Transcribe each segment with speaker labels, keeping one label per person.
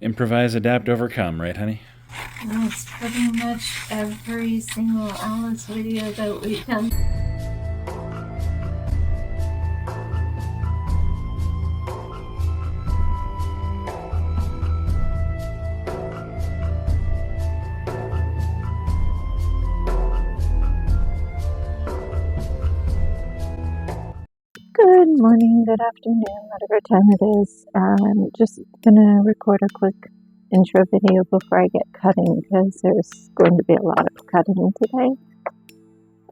Speaker 1: Improvise, adapt, overcome, right, honey?
Speaker 2: That's pretty much every single Alice video that we've done. Good morning, good afternoon, whatever time it is. I'm just gonna record a quick intro video before I get cutting because there's going to be a lot of cutting today.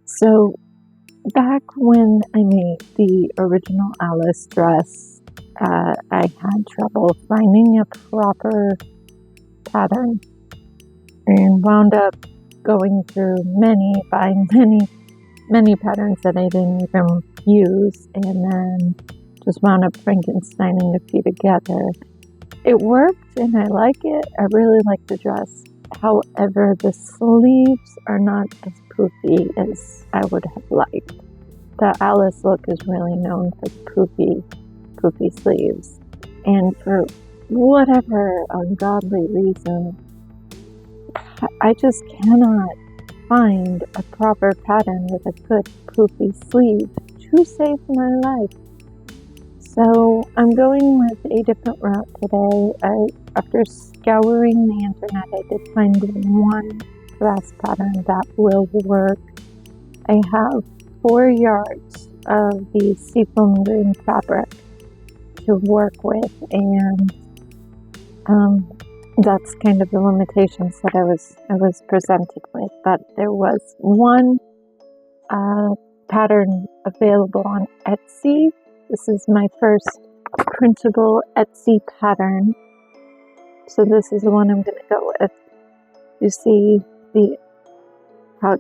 Speaker 2: So back when I made the original Alice dress, I had trouble finding a proper pattern and wound up going through buying many patterns that I didn't even use, and then just wound up Frankensteining a few together. It worked and I like it. I really like the dress. However, the sleeves are not as poofy as I would have liked. The Alice look is really known for poofy sleeves. And for whatever ungodly reason, I just cannot find a proper pattern with a good poofy sleeve to save my life. So I'm going with a different route today. After scouring the internet, I did find one dress pattern that will work. I have 4 yards of the seafoam green fabric to work with, and that's kind of the limitations that I was presented with. But there was one pattern available on Etsy. This is my first printable Etsy pattern. So this is the one I'm going to go with. You see how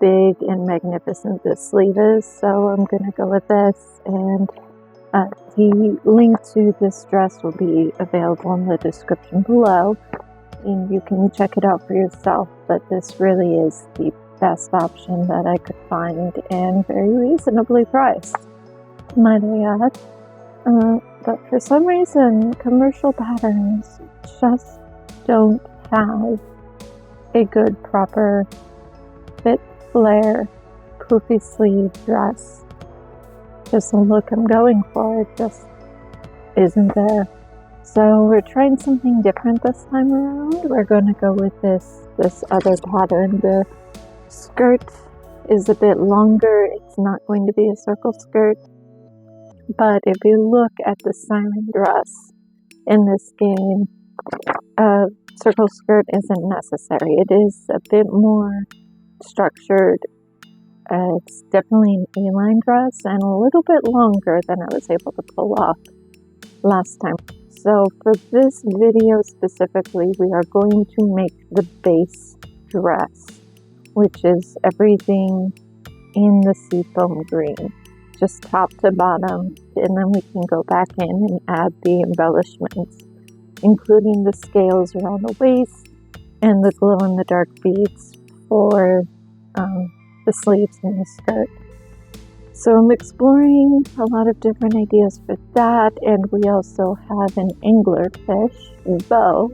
Speaker 2: big and magnificent this sleeve is. So I'm going to go with this, and the link to this dress will be available in the description below, and you can check it out for yourself. But this really is the best option that I could find, and very reasonably priced, might I add. But for some reason, commercial patterns just don't have a good, proper fit, flare, poofy sleeve dress. Just the look I'm going for, it just isn't there. So we're trying something different this time around. We're going to go with this other pattern. The skirt is a bit longer. It's not going to be a circle skirt. But if you look at the Siren Dress in this game, a circle skirt isn't necessary. It is a bit more structured. It's definitely an A-line dress and a little bit longer than I was able to pull off last time. So for this video specifically, we are going to make the base dress, which is everything in the seafoam green, just top to bottom, and then we can go back in and add the embellishments, including the scales around the waist and the glow-in-the-dark beads for the sleeves and the skirt. So I'm exploring a lot of different ideas for that, and we also have an anglerfish bow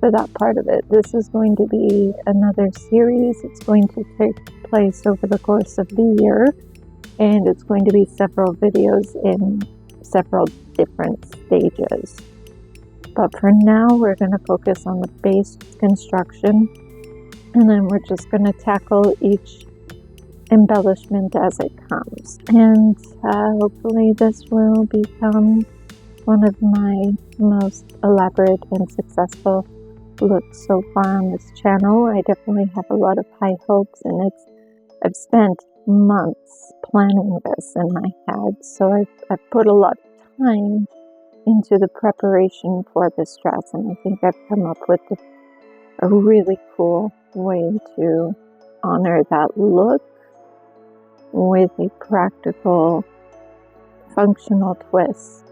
Speaker 2: for that part of it. This is going to be another series. It's going to take place over the course of the year, and it's going to be several videos in several different stages. But for now, we're going to focus on the base construction, and then we're just going to tackle each embellishment as it comes. And hopefully this will become one of my most elaborate and successful looks so far on this channel. I definitely have a lot of high hopes, and I've spent months planning this in my head, so I've put a lot of time into the preparation for this dress, and I think I've come up with a really cool way to honor that look with a practical, functional twist.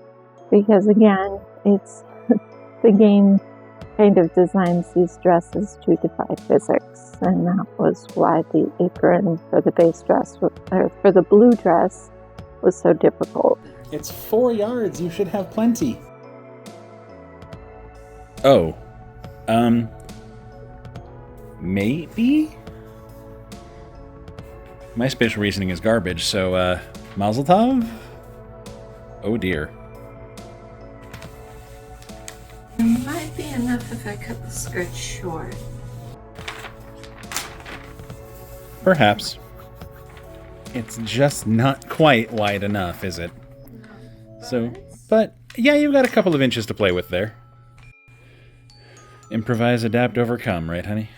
Speaker 2: Because again, it's the game kind of designs these dresses to defy physics, and that was why the apron for the base dress, or for the blue dress, was so difficult.
Speaker 1: It's 4 yards. You should have plenty. Oh. Maybe? My spatial reasoning is garbage, so, Mazel tov? Oh dear.
Speaker 2: It might be enough if I cut the skirt short.
Speaker 1: Perhaps. It's just not quite wide enough, is it? So, but yeah, you've got a couple of inches to play with there. Improvise, adapt, overcome, right, honey?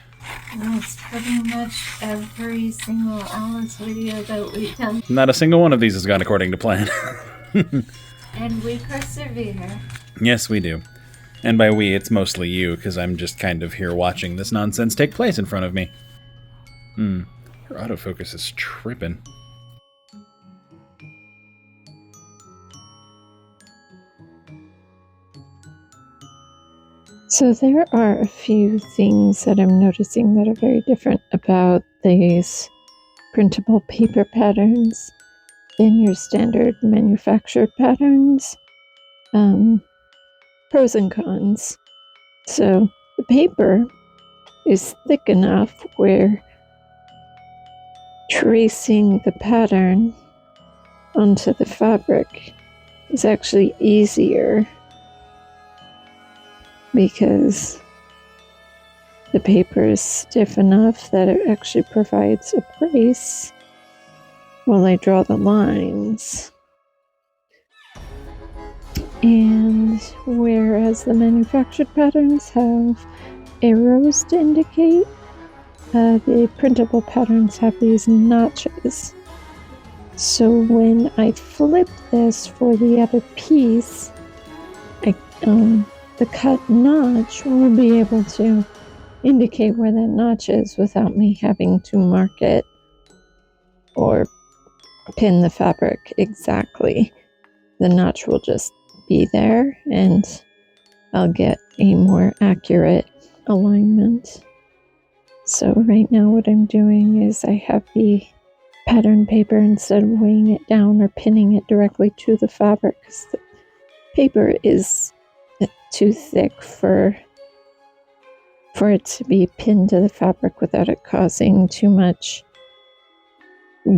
Speaker 2: That's pretty much every single Alice video that we've done.
Speaker 1: Not a single one of these has gone according to plan.
Speaker 2: And we persevere.
Speaker 1: Yes, we do. And by we, it's mostly you, because I'm just kind of here watching this nonsense take place in front of me. Her autofocus is tripping.
Speaker 2: So there are a few things that I'm noticing that are very different about these printable paper patterns than your standard manufactured patterns. Pros and cons. So the paper is thick enough where tracing the pattern onto the fabric is actually easier because the paper is stiff enough that it actually provides a brace while I draw the lines. And whereas the manufactured patterns have arrows to indicate, the printable patterns have these notches. So when I flip this for the other piece, the cut notch will be able to indicate where that notch is without me having to mark it or pin the fabric exactly. The notch will just be there and I'll get a more accurate alignment. So right now what I'm doing is I have the pattern paper, instead of weighing it down or pinning it directly to the fabric, because the paper is too thick for it to be pinned to the fabric without it causing too much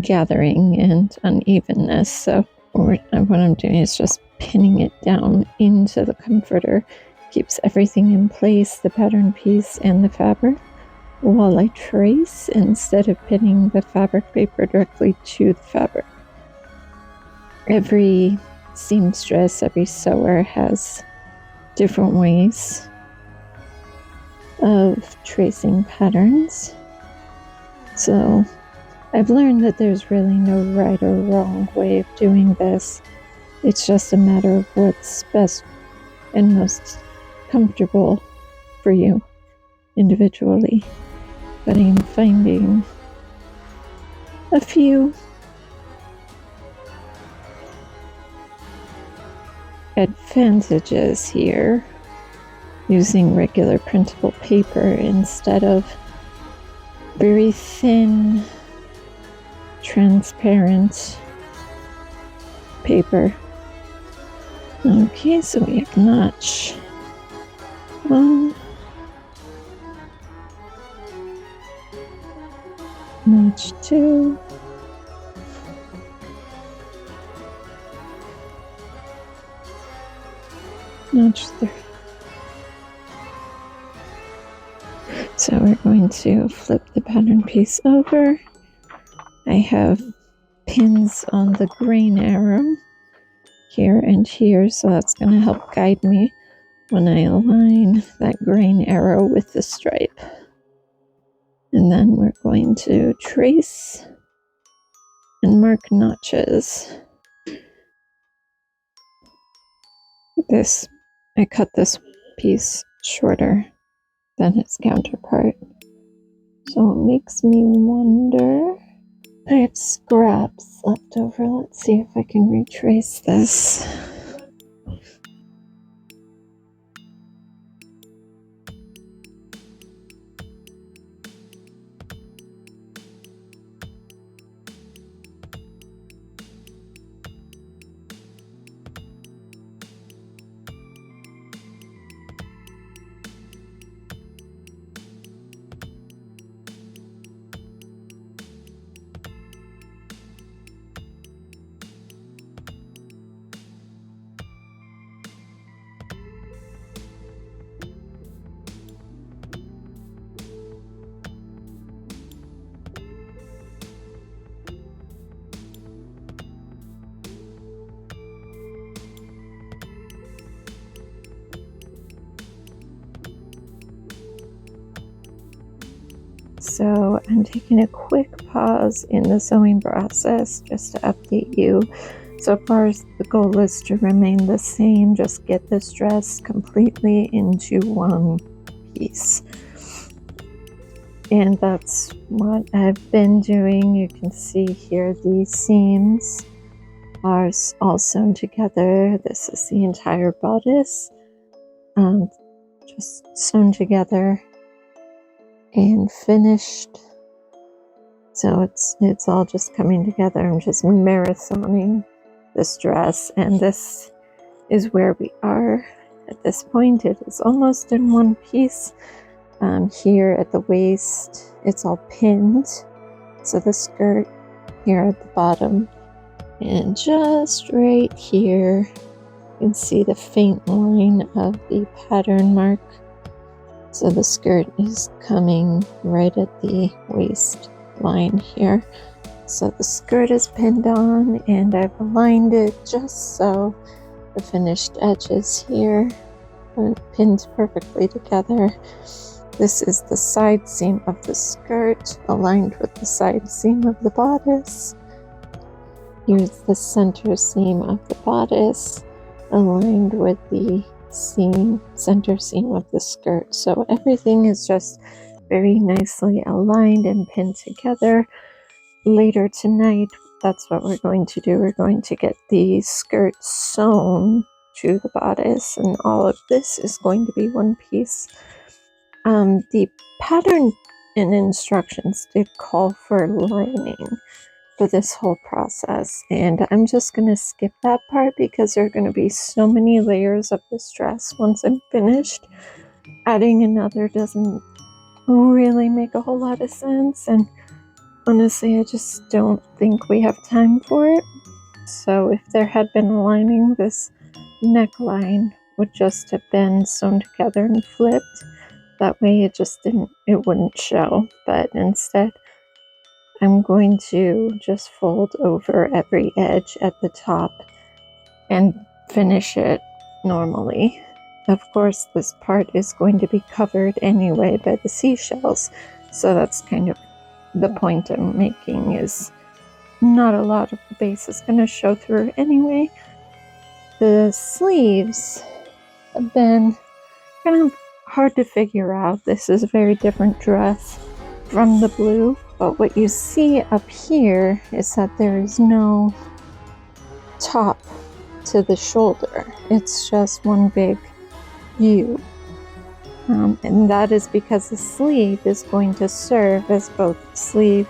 Speaker 2: gathering and unevenness. So what I'm doing is just pinning it down into the comforter, keeps everything in place, the pattern piece and the fabric, while I trace instead of pinning the fabric paper directly to the fabric. Every seamstress, every sewer has different ways of tracing patterns. So I've learned that there's really no right or wrong way of doing this. It's just a matter of what's best and most comfortable for you individually. But I'm finding a few advantages here using regular printable paper instead of very thin, transparent paper. Okay, so we have notch 1, notch 2, notch 3. So we're going to flip the pattern piece over. I have pins on the grain arrow here and here, so that's going to help guide me when I align that grain arrow with the stripe. And then we're going to trace and mark notches. I cut this piece shorter than its counterpart. So it makes me wonder. I have scraps left over. Let's see if I can retrace this. So I'm taking a quick pause in the sewing process just to update you. So far as the goal is to remain the same, just get this dress completely into one piece. And that's what I've been doing. You can see here these seams are all sewn together. This is the entire bodice, just sewn together and finished. So it's all just coming together. I'm just marathoning this dress, and this is where we are at this point. It is almost in one piece. Here at the waist, it's all pinned. So the skirt here at the bottom, and just right here, you can see the faint line of the pattern mark. So the skirt is coming right at the waist line here. So the skirt is pinned on, and I've aligned it just so the finished edges here are pinned perfectly together. This is the side seam of the skirt aligned with the side seam of the bodice. Here's the center seam of the bodice aligned with the center seam of the skirt. So everything is just very nicely aligned and pinned together. Later tonight, that's what we're going to do. We're going to get the skirt sewn to the bodice, and all of this is going to be one piece. The pattern and instructions did call for lining for this whole process, and I'm just going to skip that part because there are going to be so many layers of this dress once I'm finished. Adding another doesn't really make a whole lot of sense, and honestly, I just don't think we have time for it. So if there had been a lining, this neckline would just have been sewn together and flipped. That way it wouldn't show. But instead, I'm going to just fold over every edge at the top and finish it normally. Of course, this part is going to be covered anyway by the seashells, so that's kind of the point I'm making, is not a lot of the base is going to show through anyway. The sleeves have been kind of hard to figure out. This is a very different dress from the blue, but what you see up here is that there is no top to the shoulder. It's just one big U. And that is because the sleeve is going to serve as both the sleeve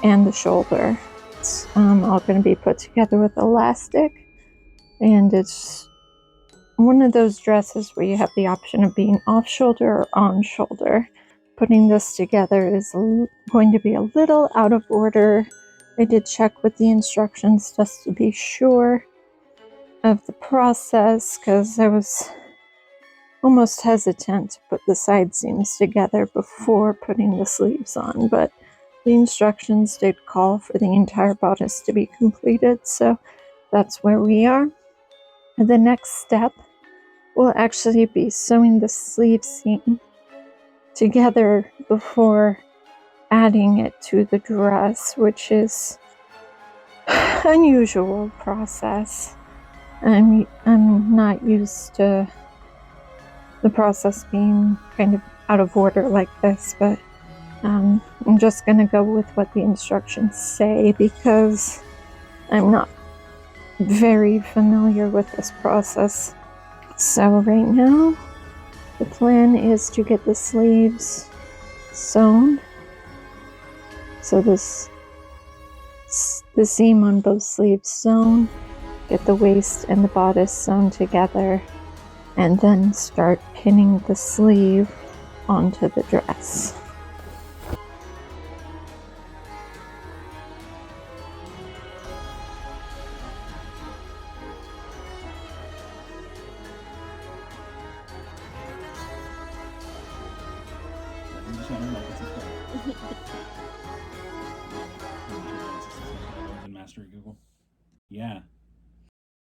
Speaker 2: and the shoulder. It's all going to be put together with elastic, and it's one of those dresses where you have the option of being off shoulder or on shoulder. Putting this together is going to be a little out of order. I did check with the instructions just to be sure of the process, because I was almost hesitant to put the side seams together before putting the sleeves on, but the instructions did call for the entire bodice to be completed, so that's where we are. And the next step will actually be sewing the sleeve seam together before adding it to the dress, which is an unusual process. I'm not used to the process being kind of out of order like this, but I'm just going to go with what the instructions say because I'm not very familiar with this process. So right now, the plan is to get the sleeves sewn. So the seam on both sleeves sewn, get the waist and the bodice sewn together, and then start pinning the sleeve onto the dress.
Speaker 1: Master Google. Yeah,